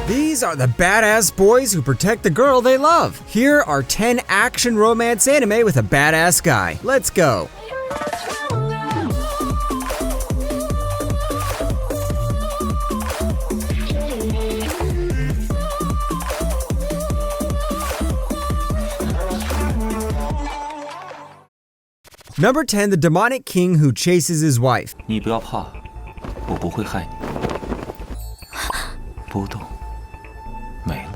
These are the badass boys who protect the girl they love. Here are 10 action romance anime with a badass guy. Let's go. Number 10, the demonic king who chases his wife. 你不要怕，我不会害你。不动，没了。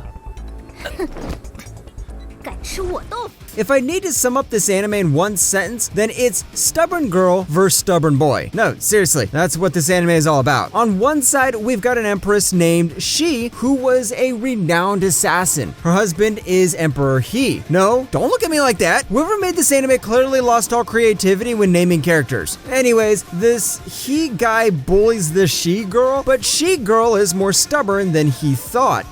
敢吃我豆腐。 If I need to sum up this anime in one sentence, then it's stubborn girl versus stubborn boy. No, seriously, that's what this anime is all about. On one side, we've got an empress named Shi, who was a renowned assassin. Her husband is Emperor He. No, don't look at me like that. Whoever made this anime clearly lost all creativity when naming characters. Anyways, this He guy bullies the She girl, but She girl is more stubborn than he thought.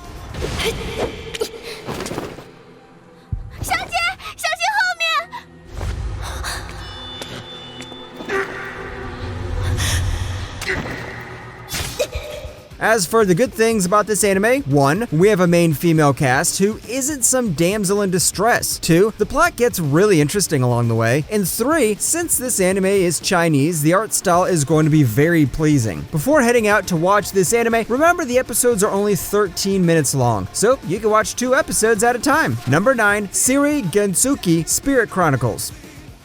As for the good things about this anime, 1, we have a main female cast who isn't some damsel in distress. 2, the plot gets really interesting along the way. And 3, since this anime is Chinese, the art style is going to be very pleasing. Before heading out to watch this anime, remember the episodes are only 13 minutes long, so you can watch 2 episodes at a time. Number 9, Siri Gensuki Spirit Chronicles.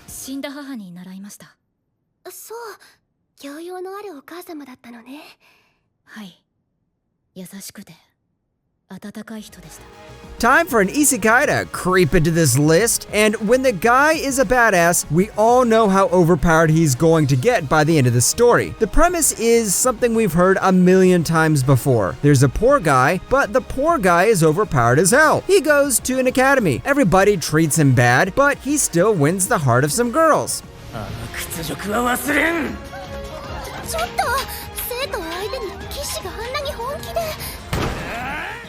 死んだ母に習いました。そう、教養のあるお母様だったのね。はい。優しくて温かい人でした。 Time for an isekai to creep into this list, and when the guy is a badass, we all know how overpowered he's going to get by the end of the story. The premise is something we've heard a million times before. There's a poor guy, but the poor guy is overpowered as hell. He goes to an academy. Everybody treats him bad, but he still wins the heart of some girls. ちょっと、生徒を相手に騎士があんなに本気で。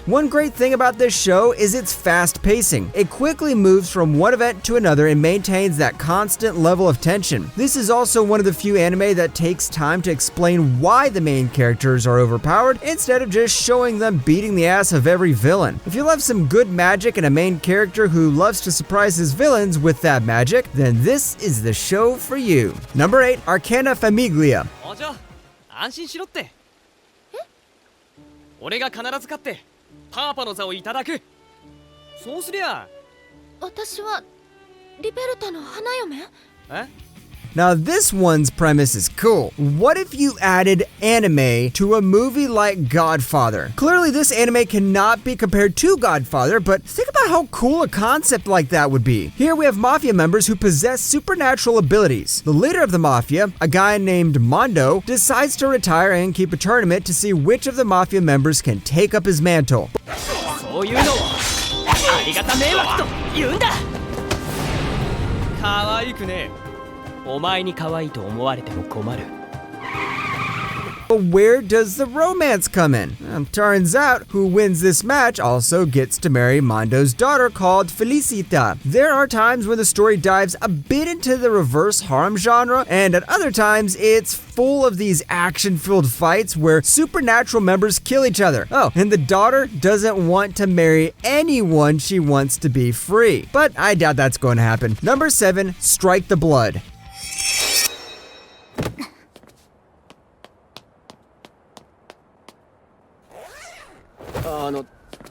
One great thing about this show is its fast pacing. It quickly moves from one event to another and maintains that constant level of tension. This is also one of the few anime that takes time to explain why the main characters are overpowered instead of just showing them beating the ass of every villain. If you love some good magic and a main character who loves to surprise his villains with that magic, then this is the show for you. Number 8, Arcana Famiglia. 安心しろって。俺が必ず勝ってパーパの座をいただく。そうすりゃ。私はリベルタの花嫁？え？ Now this one's premise is cool. What if you added anime to a movie like Godfather? Clearly this anime cannot be compared to Godfather, but think about how cool a concept like that would be. Here we have mafia members who possess supernatural abilities. The leader of the mafia, a guy named Mondo, decides to retire and keep a tournament to see which of the mafia members can take up his mantle. そういうのをありがた迷惑と言うんだ。可愛くね。 お前に可愛いと思われても困る。 But where does the romance come in? Turns out, who wins this match also gets to marry Mondo's daughter called Felicita. There are times when the story dives a bit into the reverse harem genre, and at other times it's full of these action-filled fights where supernatural members kill each other. Oh, and the daughter doesn't want to marry anyone, she wants to be free. But I doubt that's going to happen. Number 7, Strike the Blood.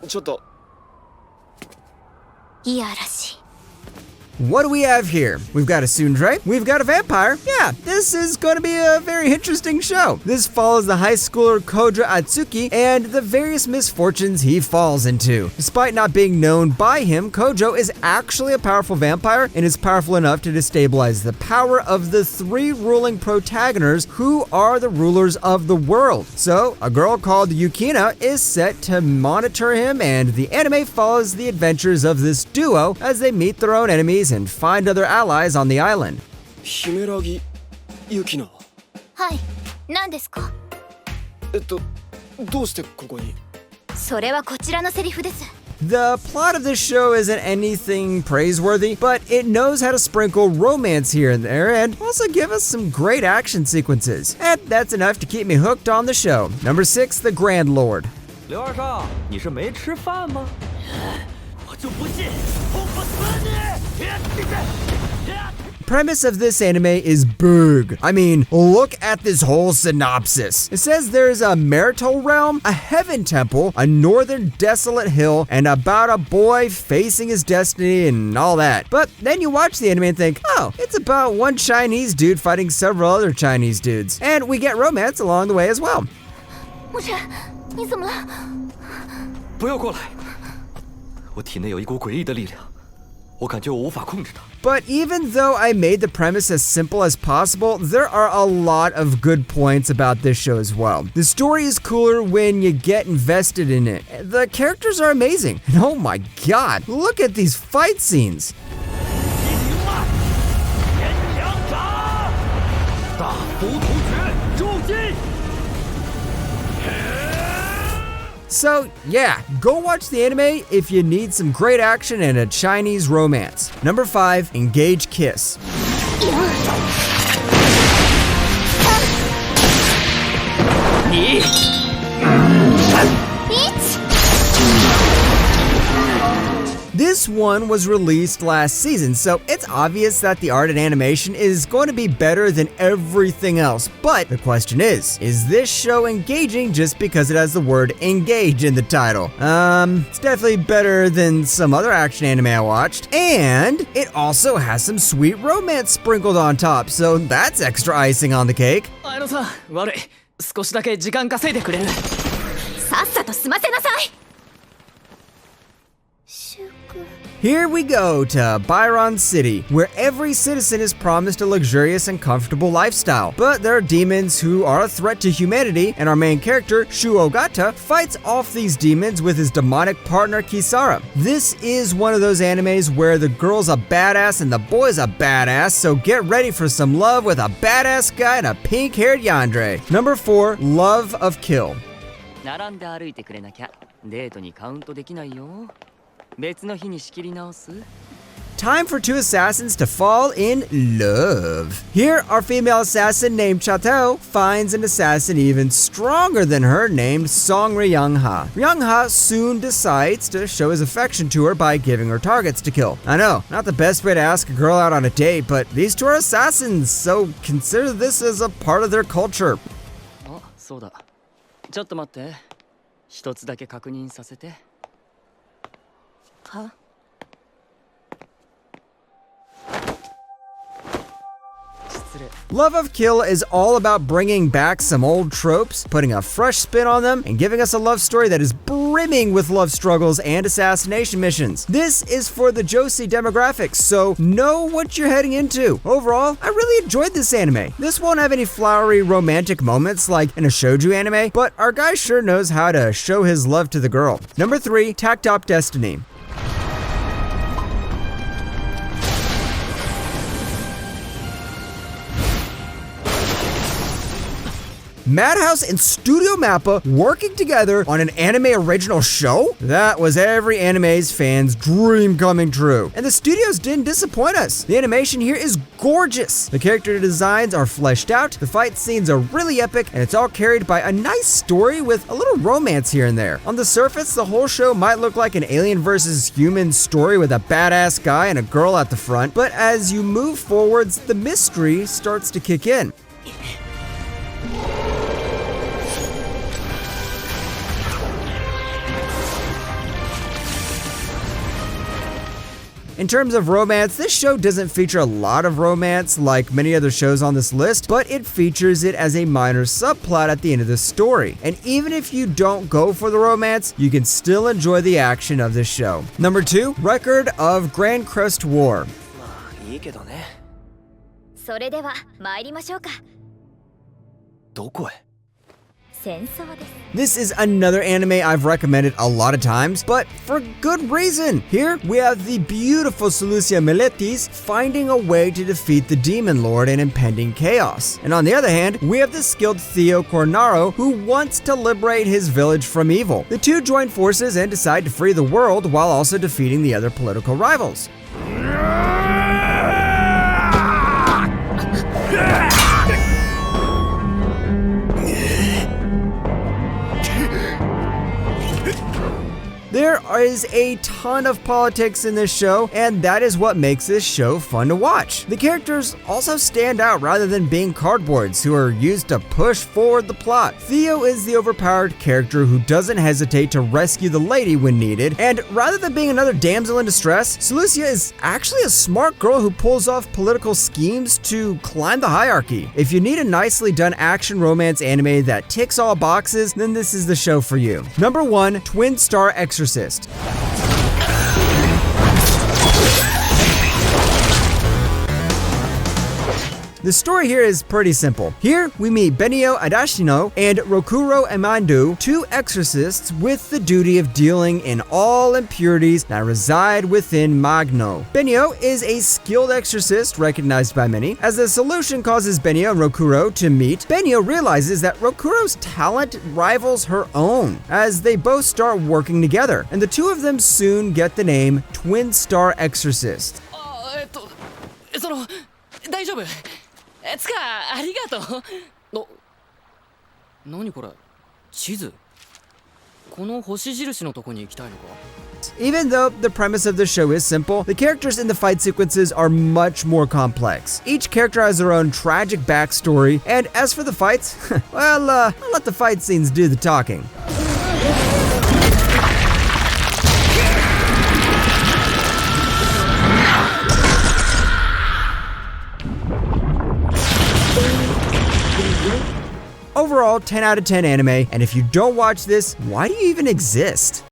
ちょっと。いやらしい。 What do we have here? We've got a tsundere, we've got a vampire. Yeah, this is going to be a very interesting show. This follows the high schooler Kojo Atsuki and the various misfortunes he falls into. Despite not being known by him, Kojo is actually a powerful vampire and is powerful enough to destabilize the power of the 3 ruling protagonists who are the rulers of the world. So, a girl called Yukina is set to monitor him, and the anime follows the adventures of this duo as they meet their own enemies and find other allies on the island. 姫らぎユキナ。はい、何ですか？どうしてここに？それはこちらのセリフです。 The plot of this show isn't anything praiseworthy, but it knows how to sprinkle romance here and there and also give us some great action sequences. And that's enough to keep me hooked on the show. Number 6, The Grand Lord. 刘二少，你是没吃饭吗？我就不信轰不死你Premise of this anime is big. I mean, look at this whole synopsis. It says there's a marital realm, a heaven temple, a northern desolate hill, and about a boy facing his destiny and all that. But then you watch the anime and think, oh, it's about one Chinese dude fighting several other Chinese dudes. And we get romance along the way as well. 牧尘，你怎么了？不要过来！我体内有一股诡异的力量，我感觉我无法控制它。 But even though I made the premise as simple as possible, there are a lot of good points about this show as well. The story is cooler when you get invested in it. The characters are amazing. And oh my god, look at these fight scenes. 大浮屠诀，入击！ So yeah, go watch the anime if you need some great action and a Chinese romance. Number 5, Engage Kiss. This one was released last season, so it's obvious that the art and animation is going to be better than everything else. But the question is this show engaging just because it has the word engage in the title? It's definitely better than some other action anime I watched. And it also has some sweet romance sprinkled on top, so that's extra icing on the cake. 綾野さん、悪い。少しだけ時間稼いでくれる。さっさと済ませなさい。 Here we go to Byron City, where every citizen is promised a luxurious and comfortable lifestyle. But there are demons who are a threat to humanity, and our main character, Shu Ogata, fights off these demons with his demonic partner Kisara. This is one of those animes where the girl's a badass and the boy's a badass, so get ready for some love with a badass guy and a pink-haired yandere. Number 4, Love of Kill. 並んで歩いてくれなきゃデートにカウントできないよ。別の日に仕切り直す。 Time for two assassins to fall in love. Here, our female assassin named Chateau finds an assassin even stronger than her named Song Ryungha. Ryungha soon decides to show his affection to her by giving her targets to kill. I know, not the best way to ask a girl out on a date, but these two are assassins, so consider this as a part of their culture. あ、そうだ。ちょっと待って。一つだけ確認させて。は？ Love of Kill is all about bringing back some old tropes, putting a fresh spin on them, and giving us a love story that is brimming with love struggles and assassination missions. This is for the Josie demographics, so know what you're heading into. Overall, I really enjoyed this anime. This won't have any flowery romantic moments like in a shoujo anime, but our guy sure knows how to show his love to the girl. Number 3, Takt Top Destiny. Madhouse and Studio Mappa working together on an anime original show? That was every anime's fan's dream coming true. And the studios didn't disappoint us. The animation here is gorgeous. The character designs are fleshed out, the fight scenes are really epic, and it's all carried by a nice story with a little romance here and there. On the surface, the whole show might look like an alien versus human story with a badass guy and a girl at the front, but as you move forwards, the mystery starts to kick in. In terms of romance, this show doesn't feature a lot of romance like many other shows on this list, but it features it as a minor subplot at the end of the story. And even if you don't go for the romance, you can still enjoy the action of this show. Number 2, Record of Grand Crest War. いいけどね。それでは参りましょうか。どこへ？戦争です。 This is another anime I've recommended a lot of times, but for good reason. Here, we have the beautiful Solucia Meletis finding a way to defeat the Demon Lord and impending chaos. And on the other hand, we have the skilled Theo Cornaro who wants to liberate his village from evil. The two join forces and decide to free the world while also defeating the other political rivals. There is a ton of politics in this show, and that is what makes this show fun to watch. The characters also stand out rather than being cardboards who are used to push forward the plot. Theo is the overpowered character who doesn't hesitate to rescue the lady when needed, and rather than being another damsel in distress, Seleucia is actually a smart girl who pulls off political schemes to climb the hierarchy. If you need a nicely done action romance anime that ticks all boxes, then this is the show for you. Number 1, Twin Star Exorcist. The story here is pretty simple. Here, we meet Benio Adashino and Rokuro Emandu, two exorcists with the duty of dealing in all impurities that reside within Magno. Benio is a skilled exorcist recognized by many. As the solution causes Benio and Rokuro to meet, Benio realizes that Rokuro's talent rivals her own, as they both start working together, and the two of them soon get the name Twin Star Exorcist. 大丈夫つかありがとう何これ地図この星印のとこに行きたいのか Even though the premise of the show is simple, the characters in the fight sequences are much more complex. Each character has their own tragic backstory, and as for the fights, well, I'll let the fight scenes do the talking. Overall, 10 out of 10 anime, and if you don't watch this, why do you even exist?